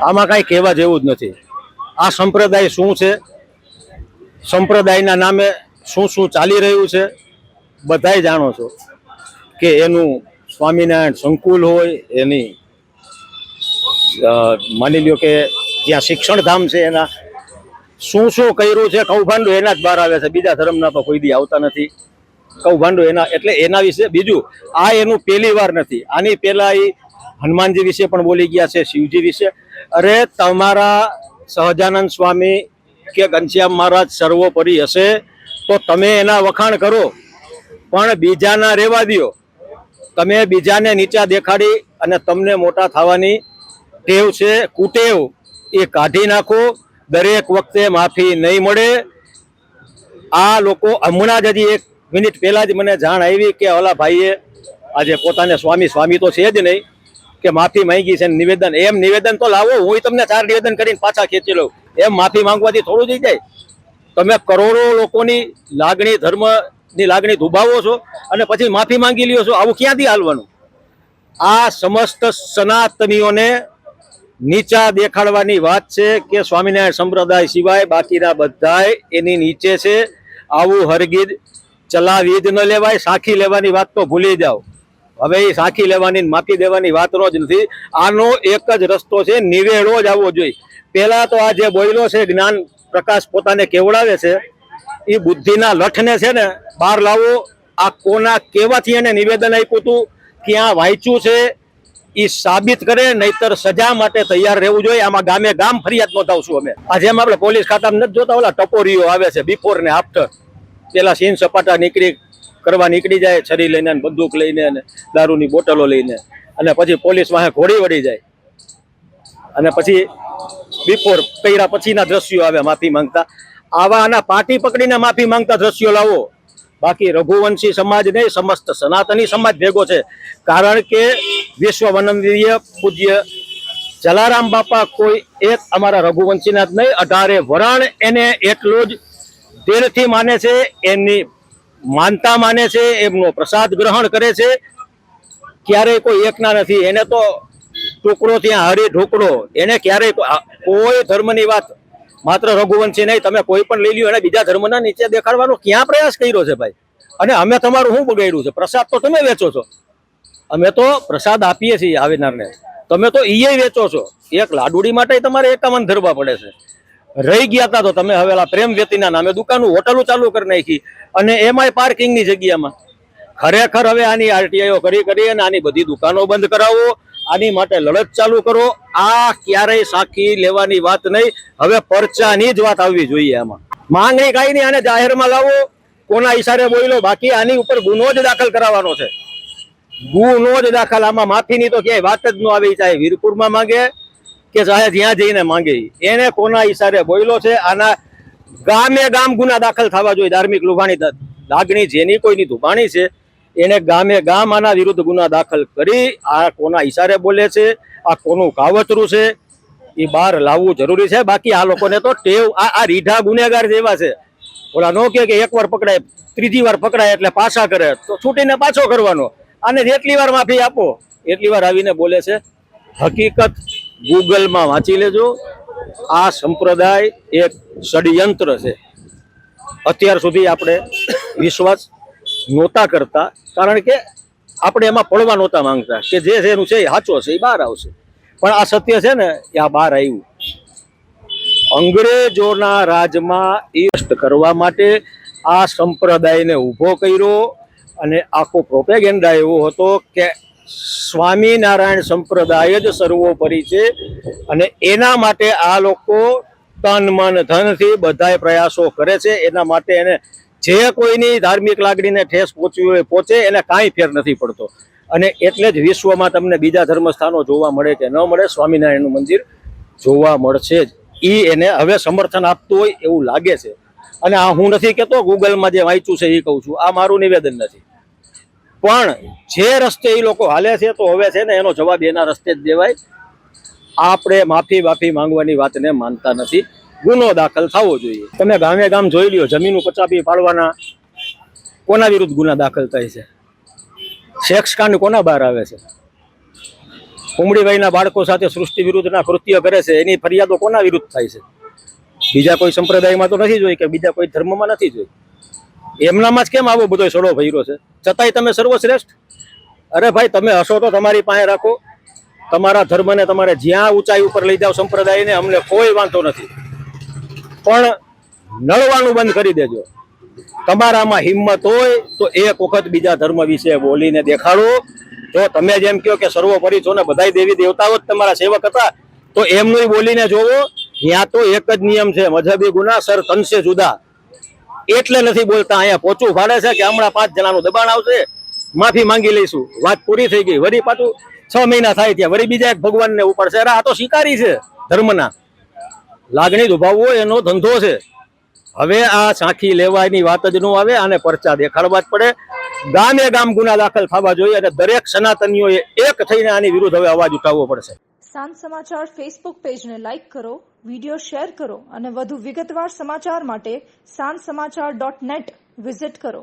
આમાં કાંઈ કહેવા જેવું જ નથી. આ સંપ્રદાય શું છે, સંપ્રદાયના નામે શું શું ચાલી રહ્યું છે, બધાય જાણો છો કે એનું સ્વામિનારાયણ સંકુલ હોય, એની માની લ્યો કે જ્યાં શિક્ષણ ધામ છે એના શું શું કર્યું છે, કૌભાંડો એના જ બહાર આવે છે, બીજા ધર્મના તો કોઈ દી આવતા નથી. કૌભાંડો એના, એટલે એના વિશે બીજું આ એનું પહેલી વાર નથી. આની પહેલા એ હનુમાનજી વિશે પણ બોલી ગયા છે, શિવજી વિશે. અરે તમારા સહજાનંદ સ્વામી કે ઘનશ્યામ મહારાજ સર્વોપરી હશે તો તમે એના વખાણ કરો, પણ બીજાના રહેવા દો. તમે બીજાને નીચા દેખાડી અને તમને મોટા થવાની ટેવ છે, કુટેવ, એ કાઢી નાખો. દરેક વખતે માફી નહીં મળે. આ લોકો હમણાં જ હજી 1 મિનિટ પહેલા જ મને જાણ આવી કે ઓલા ભાઈએ આજે પોતાને સ્વામી તો છે જ નહીં કે માફી માંગી છે, નિવેદન. એમ નિવેદન તો લાવો, હું તમને 4 નિવેદન કરીને પાછા ખેંચી લઉં. એમ માફી માંગવાથી થોડું થઈ જાય. તમે કરોડો લોકોની લાગણી, ધર્મની લાગણી દુભાવો છો અને પછી માફી માંગી લ્યો છો. આવું ક્યાંથી હાલવાનું? આ સમસ્ત સનાતનીઓને નીચા દેખાડવાની વાત છે કે સ્વામિનારાયણ સંપ્રદાય સિવાય બાકીના બધાય એની નીચે છે. આવું હરગીજ ચલાવી જ ન લેવાય. સાખી લેવાની વાત તો ભૂલી જાઓ. હવે એ સાખી લેવાની, માફી દેવાની વાતનો જ નથી. આનો એક જ રસ્તો છે, નિવેડો જ આવવો જોઈએ. પહેલા તો આ જે બોયલો છે, જ્ઞાન પ્રકાશ પોતાને કેવડાવે છે, એ બુદ્ધિના લઠને છે ને બહાર લાવો. આ કોના કેવાથી એને નિવેદન આપ્યું હતું, ક્યાં વાંચ્યું છે, એ સાબિત કરે, નહીતર સજા માટે તૈયાર રહેવું જોઈએ. આમાં ગામે ગામ ફરિયાદ નોંધાવશું અમે. આ જેમ આપણે પોલીસ ખાતામાં નથી જોતા ઓલા ટપોરીઓ આવે છે બિફોર ને આફ્ટર, પેલા સીન સપાટા નીકળી જાય છરી લઈને, બંદૂક લઈને અને દારૂની બોટલો લઈને, અને પછી પોલીસ વાહે ઘોડી વળી જાય, અને પછી બિફોર કર્યા પછીના દ્રશ્યો આવે માફી માંગતા. આવા આના પાટી પકડીને માફી માંગતા દ્રશ્યો લાવો. બાકી રઘુવંશી સમાજ નહીં, સમસ્ત સનાતની સમાજ ભેગો છે. કારણ કે વિશ્વ વંદનીય પૂજ્ય જલારામ બાપા કોઈ એક અમારા રઘુવંશીના જ નહીં, 18 વરણ એને એટલું જ દિલથી માને છે, એમની માનતા માને છે, એમનો પ્રસાદ ગ્રહણ કરે છે. ક્યારેય કોઈ એકના નથી. એને તો ટુકડો ત્યાં હરી ઢોકળો. એને ક્યારેય કોઈ ધર્મની વાત, માત્ર રઘુવંશી નહીં, તમે કોઈ પણ લઈ લ્યો, એને બીજા ધર્મના નીચે દેખાડવાનો ક્યાં પ્રયાસ કર્યો છે ભાઈ? અને અમે તમારું શું બગાડ્યું છે? પ્રસાદ તો તમે વેચો છો, અમે તો પ્રસાદ આપીએ છીએ આવનારને, તમે તો ઈ વેચો છો. એક લાડુડી માટે તમારે 51 ધરવા પડે છે. રહી ગયા હતા તો તમે હવે પ્રેમ વ્યતિના નામે દુકાનો, હોટલો ચાલુ કરી નાખી, અને એમાંય પાર્કિંગની જગ્યામાં. ખરેખર હવે આની આરટીઆઈઓ કરી અને આની બધી દુકાનો બંધ કરાવો. આની માટે લડત ચાલુ કરો. આ ક્યારેય સાખી લેવાની વાત નહીં. હવે પરચાની જ વાત આવવી જોઈએ. આમાં માંગણી કાંઈ નહીં, આને જાહેરમાં લાવો. કોના ઈશારે બોલો? બાકી આની ઉપર ગુનો જ દાખલ કરાવવાનો છે, ગુનો જ દાખલ. આમાં માફીની તો ક્યાંય વાત જ ન આવી. ચાહે વીરપુરમાં માંગે કે ચાહે જ્યાં જઈને માંગે, એને કોના ઈશારે બોયલો છે. આના ગામે ગામ ગુના દાખલ થવા જોઈએ. ધાર્મિક લુભાણી લાગણી જેની કોઈની દુભાણી છે, એને ગામે ગામ આના વિરુદ્ધ ગુના દાખલ કરી આ કોના ઈશારે બોલે છે, આ કોનું કાવતરું છે, એ બહાર લાવવું જરૂરી છે. બાકી આ લોકોને તો ટેવ, આ રીઢા ગુનેગાર જેવા છે. ઓલા નો કે 1 વાર પકડાય, 3જી વાર પકડાય એટલે પાછા કરે, તો છૂટીને પાછો કરવાનો. અને જેટલી વાર માફી આપો એટલી વાર આવીને બોલે છે. હકીકત ગૂગલમાં વાંચી લેજો. આ સંપ્રદાય એક ષડયંત્ર છે. અત્યાર સુધી આપણે વિશ્વાસ નહોતા કરતા, કારણ કે આપણે એમાં પડવા નહોતા માંગતા કે જે છે એનું છે એ સાચો છે, એ બહાર આવશે. પણ આ સત્ય છે ને એ આ બહાર આવ્યું. અંગ્રેજોના રાજમાં ઈસ્ટ કરવા માટે આ સંપ્રદાયને ઊભો કર્યો, અને આખો પ્રોપેગેન્ડા એવો હતો કે સ્વામિનારાયણ સંપ્રદાય જ સર્વોપરી છે, અને એના માટે આ લોકો તન મન ધનથી બધા પ્રયાસો કરે છે. એના માટે એને જે કોઈની ધાર્મિક લાગણીને ઠેસ પહોંચવી હોય પહોંચે, એને કાંઈ ફેર નથી પડતો. અને એટલે જ વિશ્વમાં તમને બીજા ધર્મસ્થાનો જોવા મળે કે ન મળે, સ્વામિનારાયણનું મંદિર જોવા મળશે જ. એને હવે સમર્થન આપતું હોય એવું લાગે છે. અને આ હું નથી કહેતો, ગૂગલમાં જે વાંચ્યું છે એ કહું છું, આ મારું નિવેદન નથી. પણ જે રસ્તે એ લોકો હાલે છે, તો હવે છે ને એનો જવાબ એના રસ્તે જ દેવાય. આપણે માફી માંગવાની વાતને માનતા નથી. ગુનો દાખલ થવો જોઈએ. તમે ગામે ગામ જોઈ લ્યો, જમીનો પચાપી પાડવાના કોના વિરુદ્ધ ગુના દાખલ થાય છે? સેક્સ કાંડ કોના બહાર આવે છે? કુંબળીભાઈના બાળકો સાથે સૃષ્ટિ વિરુદ્ધના કૃત્ય કરે છે, એની ફરિયાદો કોના વિરુદ્ધ થાય છે? બીજા કોઈ સંપ્રદાયમાં તો નથી જોઈ કે બીજા કોઈ ધર્મમાં નથી જોઈ. એમનામાં જ કેમ આવો બધો સડો ભર્યો છે? છતાંય તમે સર્વશ્રેષ્ઠ. અરે ભાઈ, તમે હશો તો તમારી પાસે રાખો. તમારા ધર્મને તમારે જ્યાં ઊંચાઈ ઉપર લઈ જાઓ સંપ્રદાયને, અમને કોઈ વાંધો નથી, પણ નળવાનું બંધ કરી દેજો. તમારામાં હિંમત હોય તો એક વખત બીજા ધર્મ વિશે બોલીને દેખાડો. જો તમે જેમ કહો કે સર્વોપરી છો ને બધાય દેવી દેવતાઓ જ તમારા સેવક હતા, તો એમનું બોલીને જોવો. ત્યાં તો એક જ નિયમ છે, મજહબી ગુના સર તનસે જુદા. એટલે નથી બોલતા. અહીંયા પોચું ફાડે છે કે હમણાં 5 જણાનું દબાણ આવશે, માફી માંગી લઈશું, વાત પૂરી થઈ ગઈ. વળી પાછું 6 મહિના થાય ત્યાં વળી બીજા એક ભગવાનને ઉપડશે. અરે આ તો શિકારી છે ધર્મના. લાગણી દુભાવવો એનો ધંધો છે. હવે આ સાંખી લેવાની વાત જ ન આવે, આને પરચા દેખાડવા જ પડે. ગામે ગામ ગુના દાખલ થવા જોઈએ અને દરેક સનાતનીઓએ એક થઈને આની વિરુદ્ધ હવે અવાજ ઉઠાવવો પડશે. સાંજ સમાચાર ફેસબુક પેજને લાઇક કરો, વિડીયો શેર કરો અને વધુ વિગતવાર સમાચાર માટે sanssamachar.net વિઝિટ કરો.